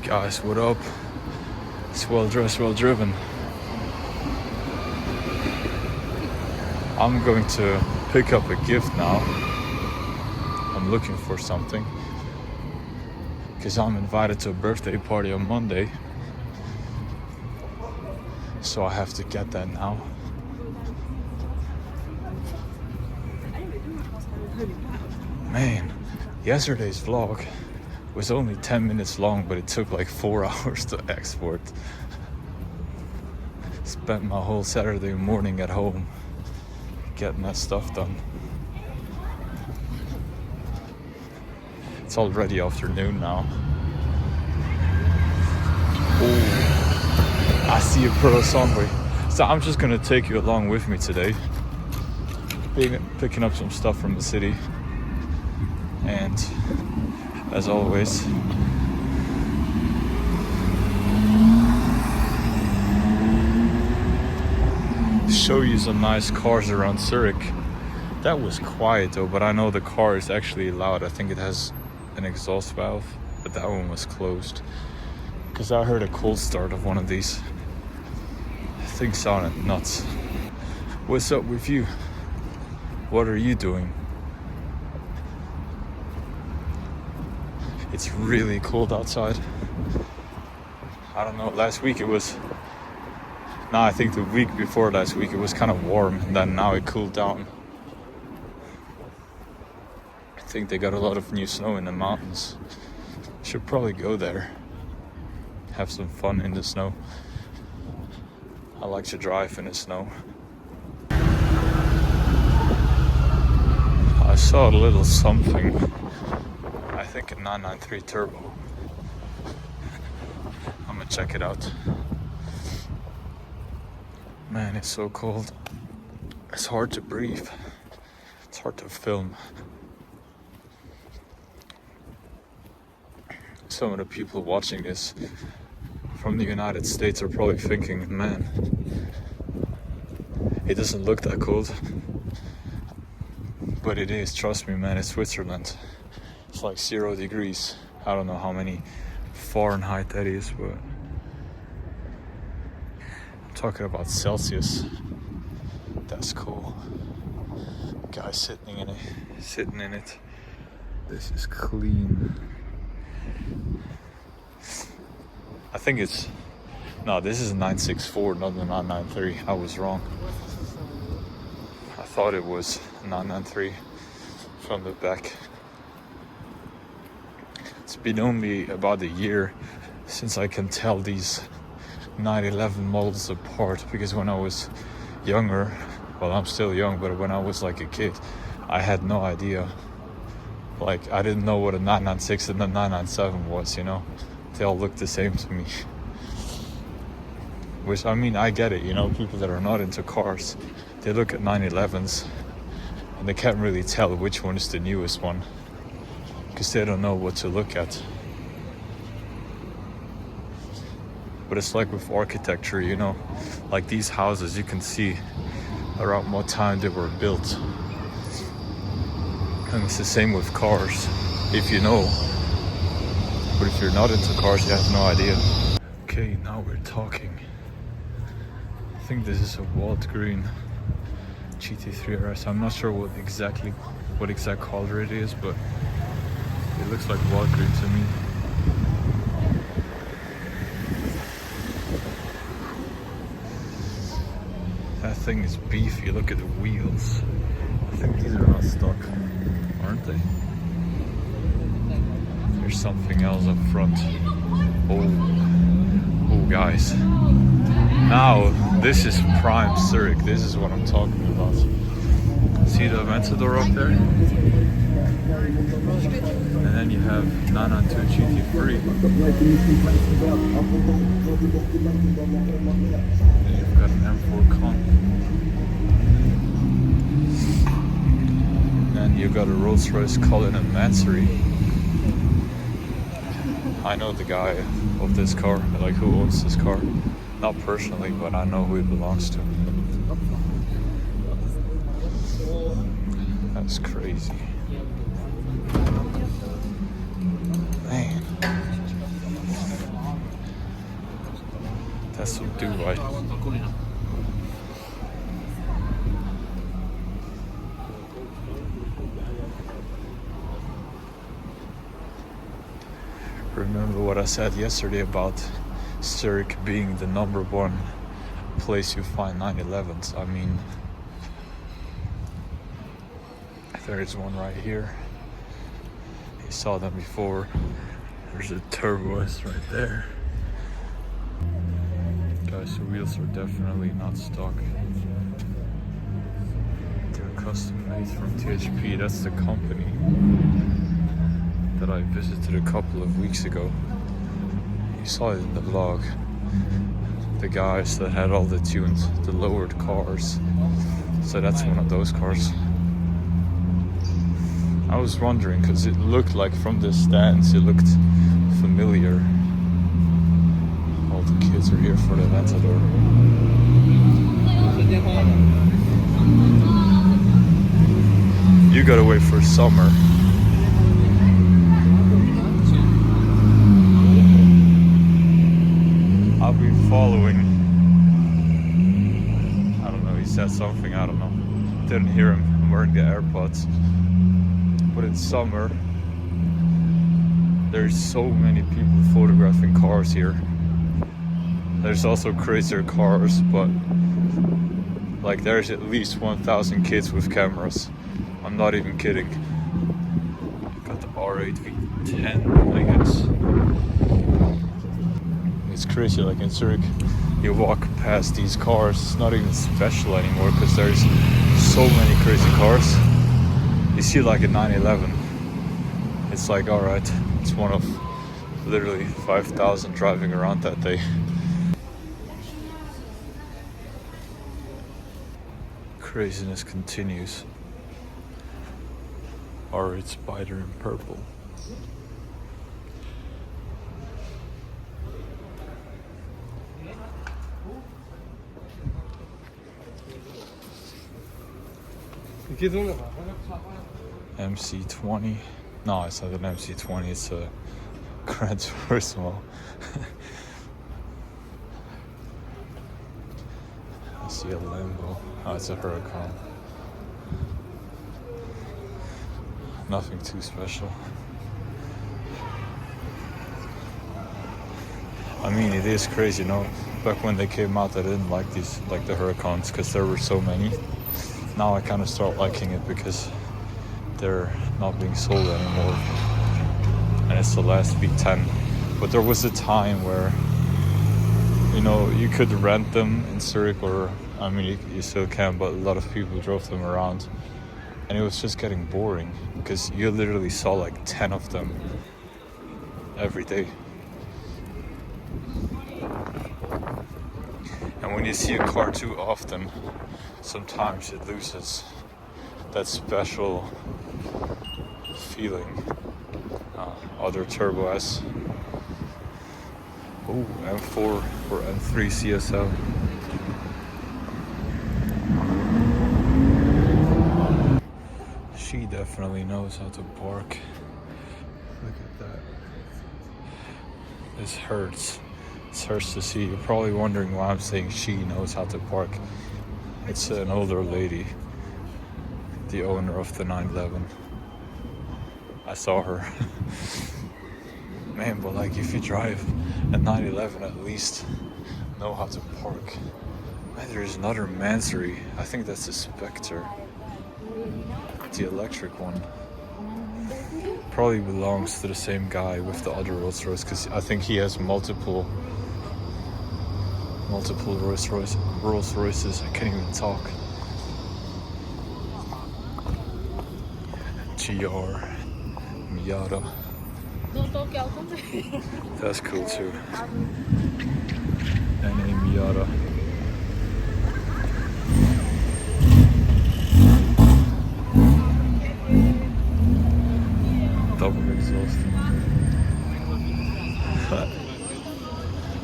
Guys, what up? It's Well Dressed, Well Driven. I'm going to pick up a gift now. I'm looking for something because I'm invited to a birthday party on Monday, so I have to get that now. Man, yesterday's vlog was only 10 minutes long, but it took like 4 hours to export. Spent my whole Saturday morning at home getting that stuff done. It's already afternoon now. Oh, I see a pearl somewhere. So I'm just gonna take you along with me today, picking up some stuff from the city, and as always, show you some nice cars around Zurich. That was quiet though, but I know the car is actually loud. I think it has an exhaust valve, but that one was closed because I heard a cold start of one of these. Things sounded nuts. What's up with you? What are you doing? It's really cold outside. I don't know, last week it was... No, I think the week before last week it was kind of warm, and then now it cooled down. I think they got a lot of new snow in the mountains. Should probably go there. Have some fun in the snow. I like to drive in the snow. I saw a little something. I think a 993 turbo. I'm gonna check it out. Man, it's so cold. It's hard to breathe. It's hard to film. Some of the people watching this from the United States are probably thinking, man, it doesn't look that cold. But it is, trust me, man, it's Switzerland. It's like 0 degrees. I don't know how many Fahrenheit that is, but I'm talking about Celsius. That's cool. Guy sitting in it. This is clean. I think it's... No, this is a 964, not the 993. I was wrong. I thought it was 993 from the back. It's been only about a year since I can tell these 911 models apart, because when I was younger, well, I'm still young, but when I was like a kid, I had no idea. Like, I didn't know what a 996 and a 997 was, you know? They all looked the same to me. Which, I mean, I get it, you know, people that are not into cars, they look at 911s and they can't really tell which one is the newest one, because they don't know what to look at. But it's like with architecture, you know, like these houses, you can see around what time they were built. And it's the same with cars, if you know. But if you're not into cars, you have no idea. Okay, now we're talking. I think this is a Walt Green GT3 RS. I'm not sure what exact color it is, but it looks like Walt Green to me. That thing is beefy. Look at the wheels. I think these are not stock, aren't they? There's something else up front. Oh, guys. Now, this is prime Zurich. This is what I'm talking about. See the Aventador up there? And then you have 992 GT3. Then you've got an M4 Con. And then you've got a Rolls-Royce Cullinan Mansory. I know the guy of this car, like who owns this car. Not personally, but I know who it belongs to. That's crazy. Man. That's what Dubai. Remember what I said yesterday about Zurich being the #1 place you find 911s? I mean, there is one right here. You saw them before. There's a Turbo S right there. Guys, the wheels are definitely not stock. They're custom made from THP. That's the company that I visited a couple of weeks ago. You saw it in the vlog. The guys that had all the tuned, the lowered cars. So that's one of those cars. I was wondering because it looked like from the stands, it looked familiar. All the kids are here for the Aventador. You gotta wait for summer. I've been following. I don't know, he said something, I don't know. Didn't hear him. I'm wearing the AirPods. But in summer, there's so many people photographing cars here. There's also crazier cars, but like there's at least 1,000 kids with cameras. I'm not even kidding. Got the R8 V10, I guess. It's crazy, like in Zurich, you walk past these cars, it's not even special anymore because there's so many crazy cars. You see like a 911, it's like, alright, it's one of literally 5,000 driving around that day. Craziness continues. R8 Spider in purple. MC20. No, it's not an MC20, it's a Gran Turismo. I see a Lambo. Oh, it's a Huracan. Nothing too special. I mean, it is crazy, you know. Back when they came out, I didn't like these, like the Huracans, because there were so many. Now I kind of start liking it because they're not being sold anymore, and it's the last V10. But there was a time where, you know, you could rent them in Zurich, or I mean, you still can, but a lot of people drove them around, and it was just getting boring because you literally saw like 10 of them every day. And when you see a car too often, sometimes it loses that special feeling. Other Turbo S. Oh, M4 or M3 CSL. She definitely knows how to park. Look at that. This hurts. It hurts to see. You're probably wondering why I'm saying she knows how to park. It's an older lady, the owner of the 911. I saw her. Man, but like if you drive a 911, at least know how to park. Man, there's another Mansory. I think that's a Spectre. The electric one. Probably belongs to the same guy with the other Rolls Royce, because I think he has multiple Rolls Royces. I can't even talk. GR Miata. That's cool too. And a Miata. Double exhaust.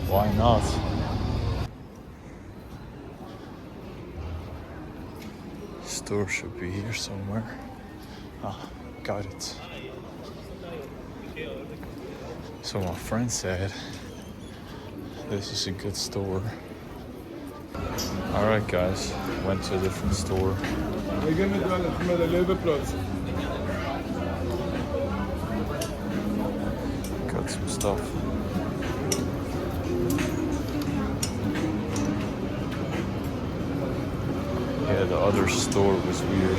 Why not? Store should be here somewhere. Ah, got it. So my friend said This is a good store. Alright guys, went to a different store. Got some stuff. Yeah, the other store was weird.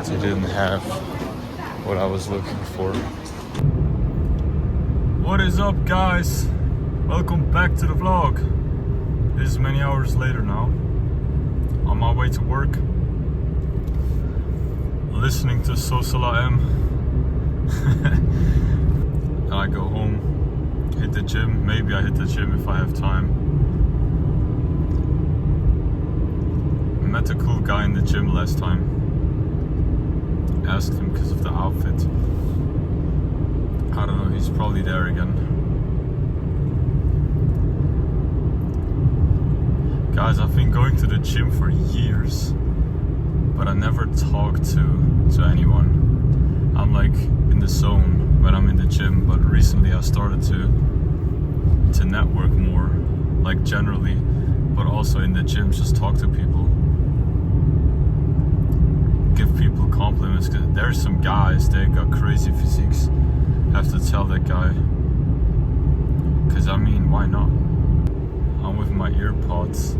They didn't have what I was looking for. What is up guys? Welcome back to the vlog. This is many hours later now. On my way to work. Listening to Social M. And I go home, hit the gym. Maybe I hit the gym if I have time. I met a cool guy in the gym last time. Asked him because of the outfit. I don't know, he's probably there again. Guys, I've been going to the gym for years, but I never talk to anyone. I'm like in the zone when I'm in the gym, but recently I started to network more, like generally, but also in the gym, just talk to people. Give people compliments, because there's some guys, they got crazy physiques. Have to tell that guy, because I mean, why not? I'm with my earpods.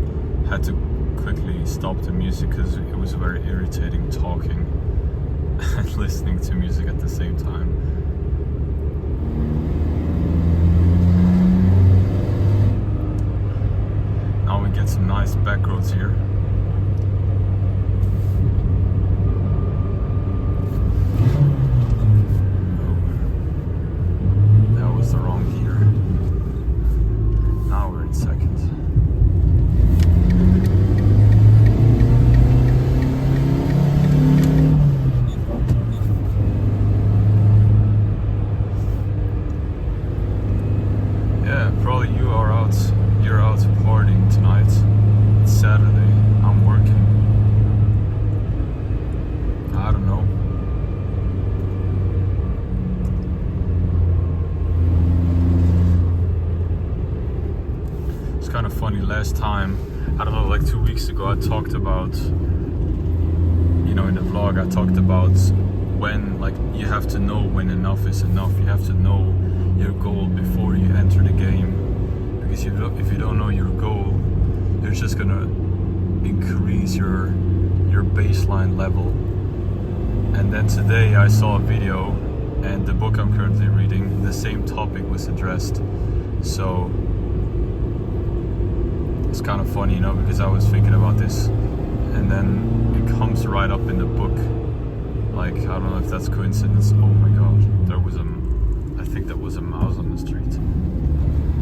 Had to quickly stop the music because it was very irritating talking and listening to music at the same time. Now we get some nice back roads here. You're out partying tonight. It's Saturday. I'm working. I don't know. It's kind of funny. Last time, I don't know, like 2 weeks ago, I talked about, in the vlog, I talked about when, like, you have to know when enough is enough. You have to know your goal before you enter the game. Because if you don't know your goal, you're just gonna increase your baseline level. And then today I saw a video, and the book I'm currently reading, the same topic was addressed. So it's kind of funny, because I was thinking about this, and then it comes right up in the book. Like, I don't know if that's coincidence. Oh my god, I think that was a mouse on the street.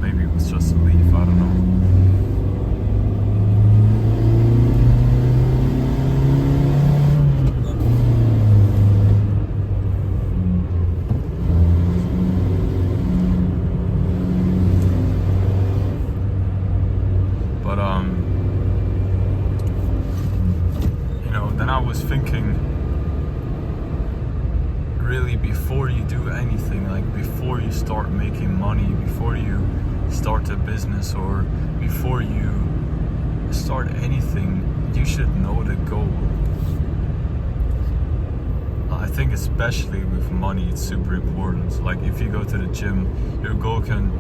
Maybe it was just a leaf, I don't know. But then I was thinking, really, before you do anything, like before you start making money, before you start a business, or before you start anything, you should know the goal. I think especially with money, it's super important. Like if you go to the gym, your goal can,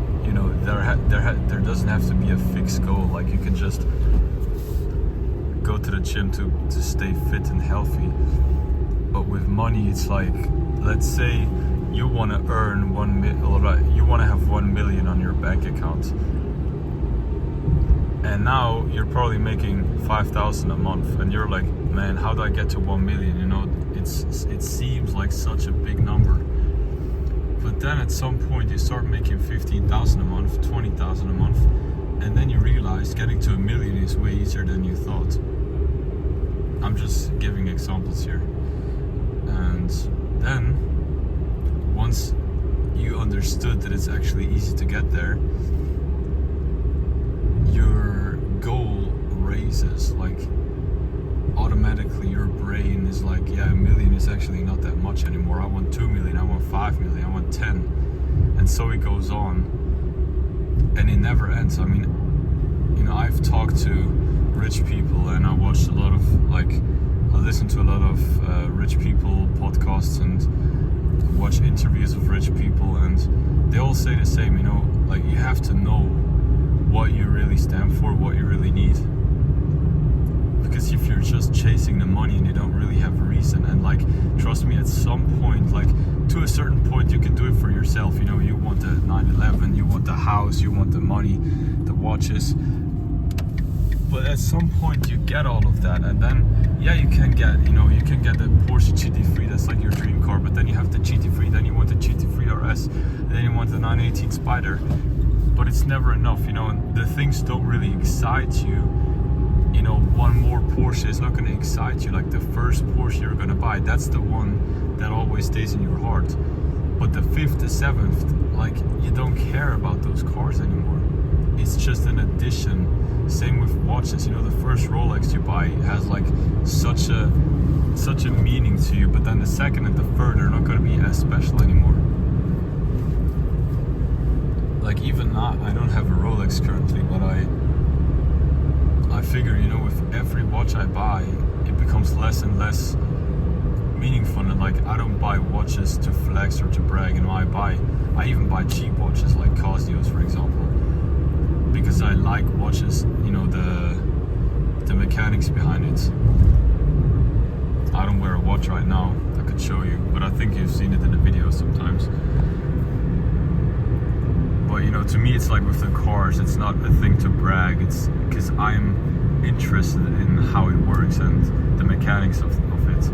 there doesn't have to be a fixed goal. Like you can just go to the gym to stay fit and healthy. But with money, it's like, let's say you want to earn you want to have 1 million on your bank account, and now you're probably making 5,000 a month, and you're like, man, how do I get to 1 million? It seems like such a big number, but then at some point you start making 15,000 a month, 20,000 a month, and then you realize getting to 1 million is way easier than you thought. I'm just giving examples here. And then once you understood that it's actually easy to get there, your goal raises. Like automatically your brain is like, yeah, 1 million is actually not that much anymore. I want 2 million, I want 5 million, I want 10. And so it goes on. and it never ends. I mean, you know, I've talked to rich people, and I watched a lot of, like, I listen to a lot of rich people podcasts and watch interviews of rich people, and they all say the same, you know, like, you have to know what you really stand for, what you really need. Because if you're just chasing the money and you don't really have a reason, and like, trust me, at some point, like, to a certain point, you can do it for yourself. You know, you want the 911, you want the house, you want the money, the watches. But at some point you get all of that, and then, yeah, you can get, you know, you can get the Porsche GT3, that's like your dream car, but then you have the GT3, then you want the GT3 RS, and then you want the 918 Spider. But it's never enough, you know, and the things don't really excite you. You know, one more Porsche is not going to excite you. Like, the first Porsche you're going to buy, that's the one that always stays in your heart. But the 5th, the 7th, like, you don't care about those cars anymore. It's just an addition. Same with watches, you know, the first Rolex you buy has like such a meaning to you, but then the second and the third are not going to be as special anymore. Like, even not, I don't have a Rolex currently, but I figure, you know, with every watch I buy, it becomes less and less meaningful. And like, I don't buy watches to flex or to brag, you know, I even buy cheap watches like Casios, for example, because I like watches, you know, the mechanics behind it. I don't wear a watch right now, I could show you, but I think you've seen it in the video sometimes. But, you know, to me, it's like with the cars, it's not a thing to brag, it's because I'm interested in how it works and the mechanics of it.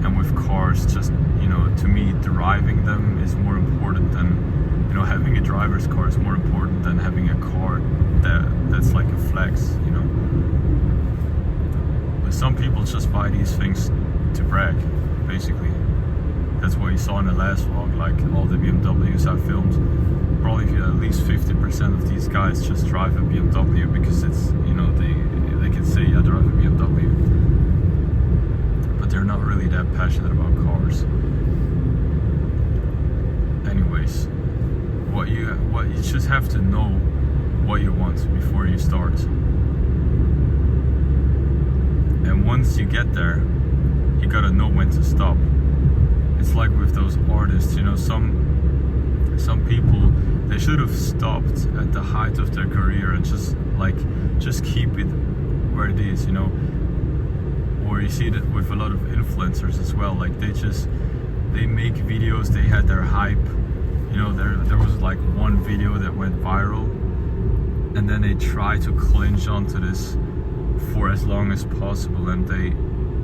And with cars, just, you know, to me, driving them is more important than, you know, having a driver's car is more important than having a car that's like a flex, you know. But some people just buy these things to brag, basically. That's what you saw in the last vlog, like all the BMWs I filmed. Probably at least 50% of these guys just drive a BMW because it's, you know, they can say, I drive a BMW. But they're not really that passionate about cars. Anyways, what you just have to know what you want before you start. And once you get there, you gotta know when to stop. It's like with those artists, you know, some people, they should have stopped at the height of their career and just keep it where it is, you know. Or you see that with a lot of influencers as well, like they make videos, they had their hype, you know, there was like one video that went viral, and then they try to cling onto this for as long as possible, and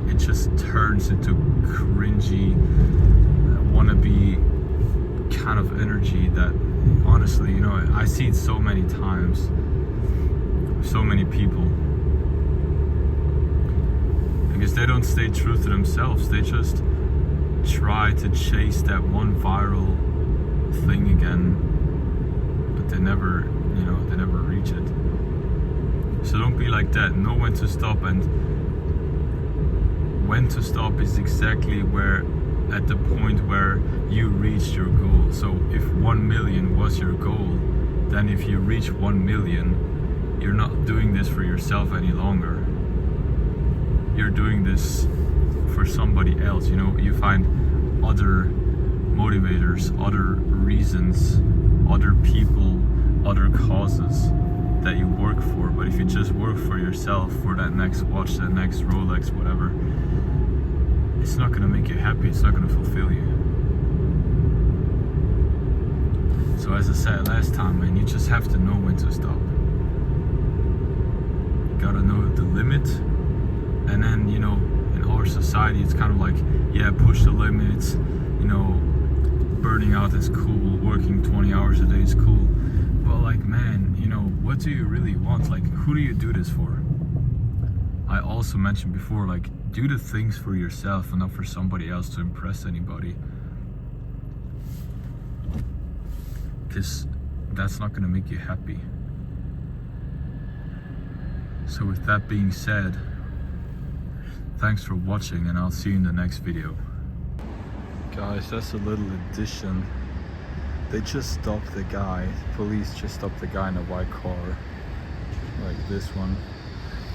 it just turns into cringy, wannabe kind of energy that, honestly, you know, I see it so many times, so many people, because they don't stay true to themselves. They just try to chase that one viral thing again, but they never, you know, they never reach it. So don't be like that. Know when to stop, and when to stop is exactly where, at the point where you reached your goal. So if 1 million was your goal, then if you reach 1 million, you're not doing this for yourself any longer. You're doing this for somebody else, you know. You find other motivators, other reasons, other people, other causes that you work for. But if you just work for yourself, for that next watch, that next Rolex, whatever, it's not gonna make you happy, it's not gonna fulfill you. So as I said last time, man, you just have to know when to stop. You gotta know the limit, and then, you know, in our society, it's kind of like, yeah, push the limits, you know, burning out is cool, working 20 hours a day is cool. But like, man, you know, what do you really want? Like, who do you do this for? I also mentioned before, like, do the things for yourself and not for somebody else to impress anybody. Because that's not gonna make you happy. So with that being said, thanks for watching, and I'll see you in the next video. Guys, that's a little addition They just stopped the guy. Police just stopped the guy in a white car, like this one,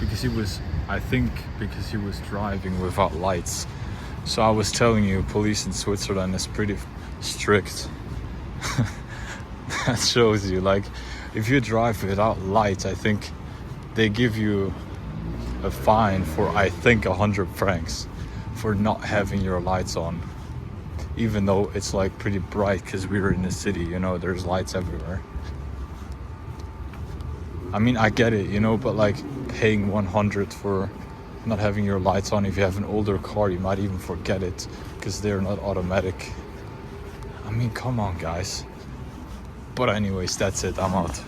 because he was, I think, because he was driving without lights. So I was telling you, police in Switzerland is pretty strict. That shows you, like, if you drive without lights, I think they give you a fine for, I think, 100 francs for not having your lights on, even though it's like pretty bright because we were in the city, you know, there's lights everywhere. I mean, I get it, you know, but like paying 100 for not having your lights on, if you have an older car, you might even forget it because they're not automatic. I mean, come on, guys. But anyways, that's it, I'm out.